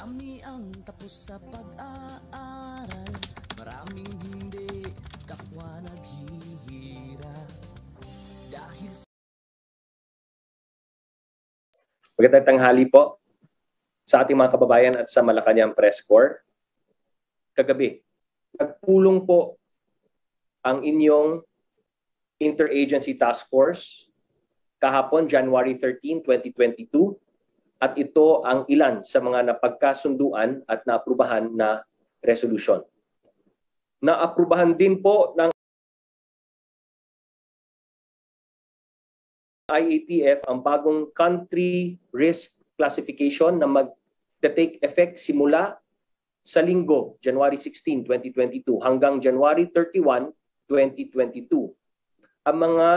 Marami ang tapos sa pag-aaral, maraming hindi kapwa naghihirap dahil Magandang tanghali po sa ating mga kababayan at sa Malacanang Press Corps. Kagabi, nagpulong po ang inyong Interagency Task Force kahapon, January 13, 2022, at ito ang ilan sa mga napagkasunduan at naaprubahan na resolution. Naaprubahan din po ng IATF ang bagong country risk classification na mag-take effect simula sa linggo, January 16, 2022 hanggang January 31, 2022. Ang mga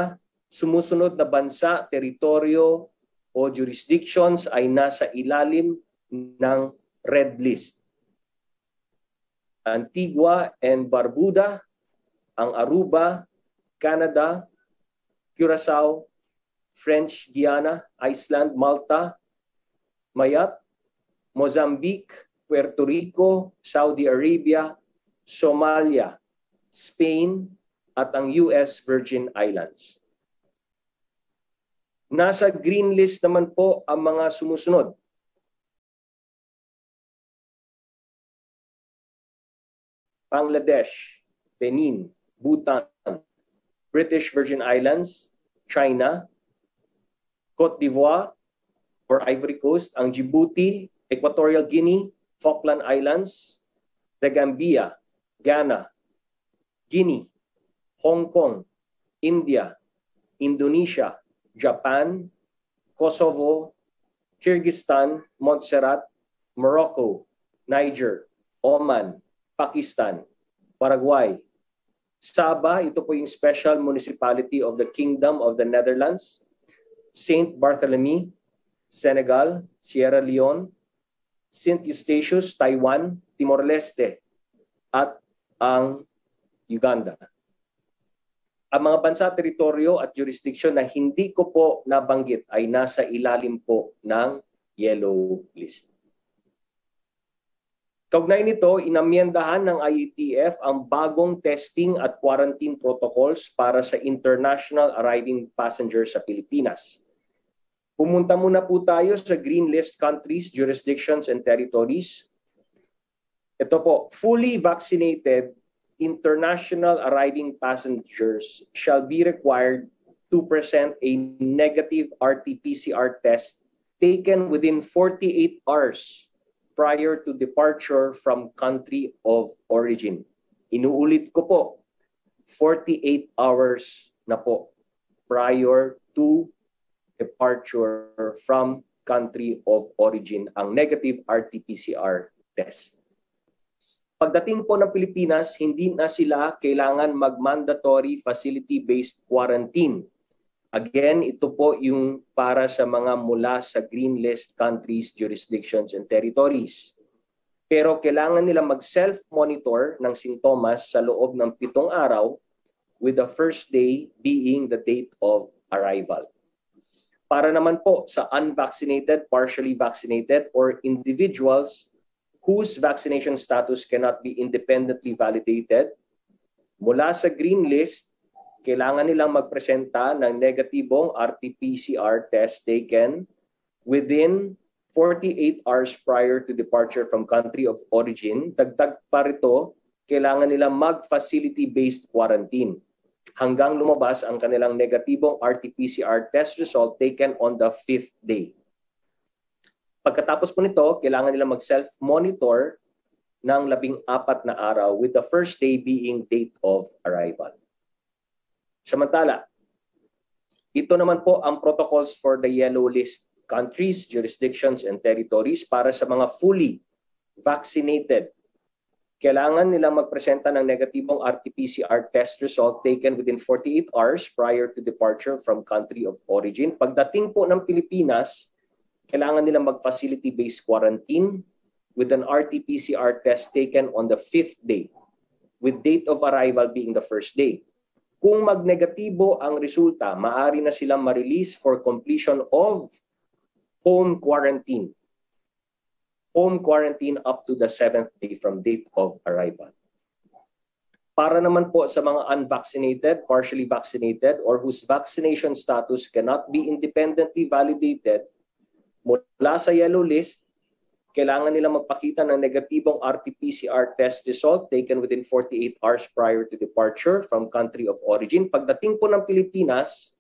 sumusunod na bansa, teritoryo o jurisdictions ay nasa ilalim ng red list. Antigua and Barbuda, ang Aruba, Canada, Curaçao, French Guiana, Iceland, Malta, Mayotte, Mozambique, Puerto Rico, Saudi Arabia, Somalia, Spain, at ang US Virgin Islands. Nasa green list naman po ang mga sumusunod. Bangladesh, Benin, Bhutan, British Virgin Islands, China, Cote d'Ivoire or Ivory Coast, ang Djibouti, Equatorial Guinea, Falkland Islands, The Gambia, Ghana, Guinea, Hong Kong, India, Indonesia, Japan, Kosovo, Kyrgyzstan, Montserrat, Morocco, Niger, Oman, Pakistan, Paraguay, Sabah, ito po yung Special Municipality of the Kingdom of the Netherlands, Saint Barthélemy, Senegal, Sierra Leone, Saint Eustatius, Taiwan, Timor-Leste, at ang Uganda. Ang mga bansa, teritoryo at jurisdiction na hindi ko po nabanggit ay nasa ilalim po ng yellow list. Kaugnay nito, inamyendahan ng IATF ang bagong testing at quarantine protocols para sa international arriving passengers sa Pilipinas. Pumunta muna po tayo sa green list countries, jurisdictions, and territories. Ito po, fully vaccinated international arriving passengers shall be required to present a negative RT-PCR test taken within 48 hours prior to departure from country of origin. Inuulit ko po, 48 hours na po prior to departure from country of origin ang negative RT-PCR test. Pagdating po ng Pilipinas, hindi na sila kailangan mag-mandatory facility-based quarantine. Again, ito po yung para sa mga mula sa green list countries, jurisdictions, and territories. Pero kailangan nila mag-self-monitor ng sintomas sa loob ng 7 araw with the first day being the date of arrival. Para naman po sa unvaccinated, partially vaccinated, or individuals whose vaccination status cannot be independently validated, mula sa green list, kailangan nilang magpresenta ng negatibong RT-PCR test taken within 48 hours prior to departure from country of origin. Dagdag pa rito, kailangan nilang mag-facility-based quarantine hanggang lumabas ang kanilang negatibong RT-PCR test result taken on the 5th day. Pagkatapos po nito, kailangan nila mag-self-monitor ng 14 na araw with the first day being date of arrival. Samantala, ito naman po ang protocols for the yellow list countries, jurisdictions, and territories para sa mga fully vaccinated. Kailangan nilang magpresenta ng negatibong RT-PCR test result taken within 48 hours prior to departure from country of origin. Pagdating po ng Pilipinas, kailangan nilang mag-facility-based quarantine with an RT-PCR test taken on the 5th day, with date of arrival being the first day. Kung magnegatibo ang resulta, maaari na silang ma-release for completion of home quarantine. home quarantine up to the 7th day from date of arrival. Para naman po sa mga unvaccinated, partially vaccinated, or whose vaccination status cannot be independently validated, mula sa yellow list, kailangan nila magpakita ng negatibong RT-PCR test result taken within 48 hours prior to departure from country of origin. Pagdating po ng Pilipinas,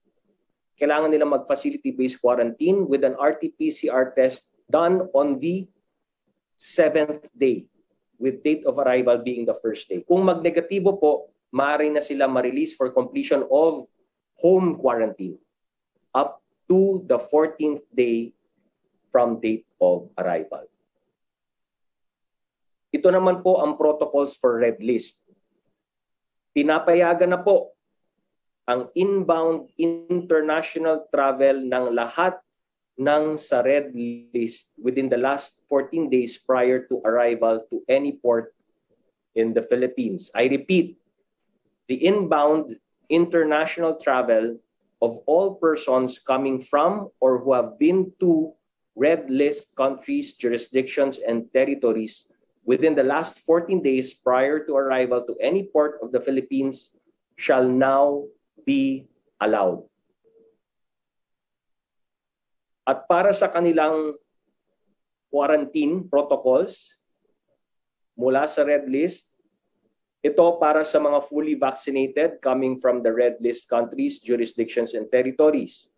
kailangan nila mag-facility-based quarantine with an RT-PCR test done on the 7th day, with date of arrival being the first day. Kung magnegatibo po, maaari na sila ma-release for completion of home quarantine up to the 14th day from date of arrival. Ito naman po ang protocols for red list. Pinapayagan na po ang inbound international travel ng lahat ng sa red list within the last 14 days prior to arrival to any port in the Philippines. I repeat, the inbound international travel of all persons coming from or who have been to red list countries, jurisdictions, and territories within the last 14 days prior to arrival to any port of the Philippines shall now be allowed. At para sa kanilang quarantine protocols mula sa red list, ito para sa mga fully vaccinated coming from the red list countries, jurisdictions, and territories.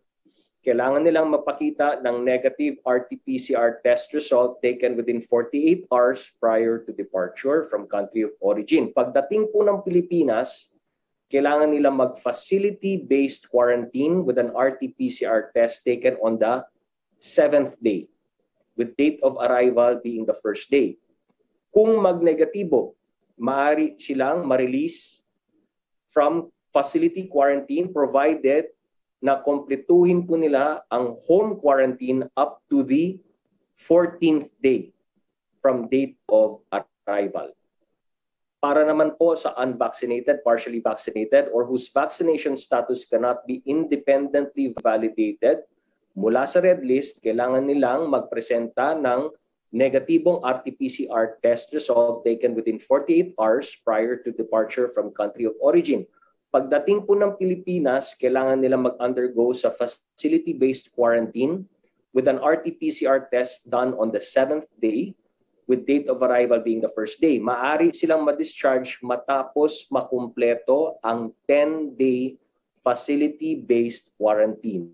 Kailangan nilang mapakita ng negative RT-PCR test result taken within 48 hours prior to departure from country of origin. Pagdating po ng Pilipinas, kailangan nilang mag-facility-based quarantine with an RT-PCR test taken on the 7th day, with date of arrival being the first day. Kung magnegatibo, maaari silang ma-release from facility quarantine provided na kompletuhin po nila ang home quarantine up to the 14th day from date of arrival. Para naman po sa unvaccinated, partially vaccinated, or whose vaccination status cannot be independently validated, mula sa red list, kailangan nilang magpresenta ng negatibong RT-PCR test result taken within 48 hours prior to departure from country of origin. Pagdating po ng Pilipinas, kailangan nilang mag-undergo sa facility-based quarantine with an RT-PCR test done on the 7th day, with date of arrival being the first day. Maaari silang ma-discharge matapos makumpleto ang 10-day facility-based quarantine.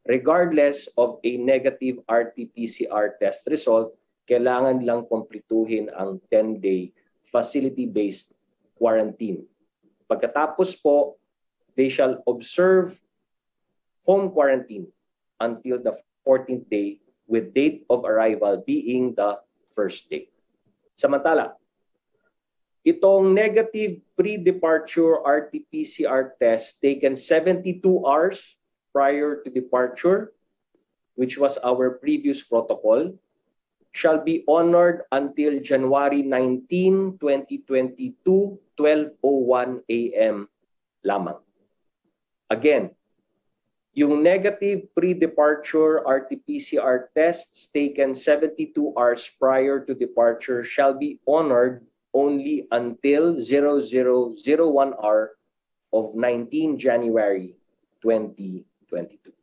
Regardless of a negative RT-PCR test result, kailangan lang kumpletuhin ang 10-day facility-based quarantine. Pagkatapos po, they shall observe home quarantine until the 14th day with date of arrival being the first day. Samantala, itong negative pre-departure RT-PCR test taken 72 hours prior to departure, which was our previous protocol, shall be honored until January 19, 2022, 12:01 a.m. lamang. Again, yung negative pre-departure RT-PCR tests taken 72 hours prior to departure shall be honored only until 0001 hour of 19 January 2022.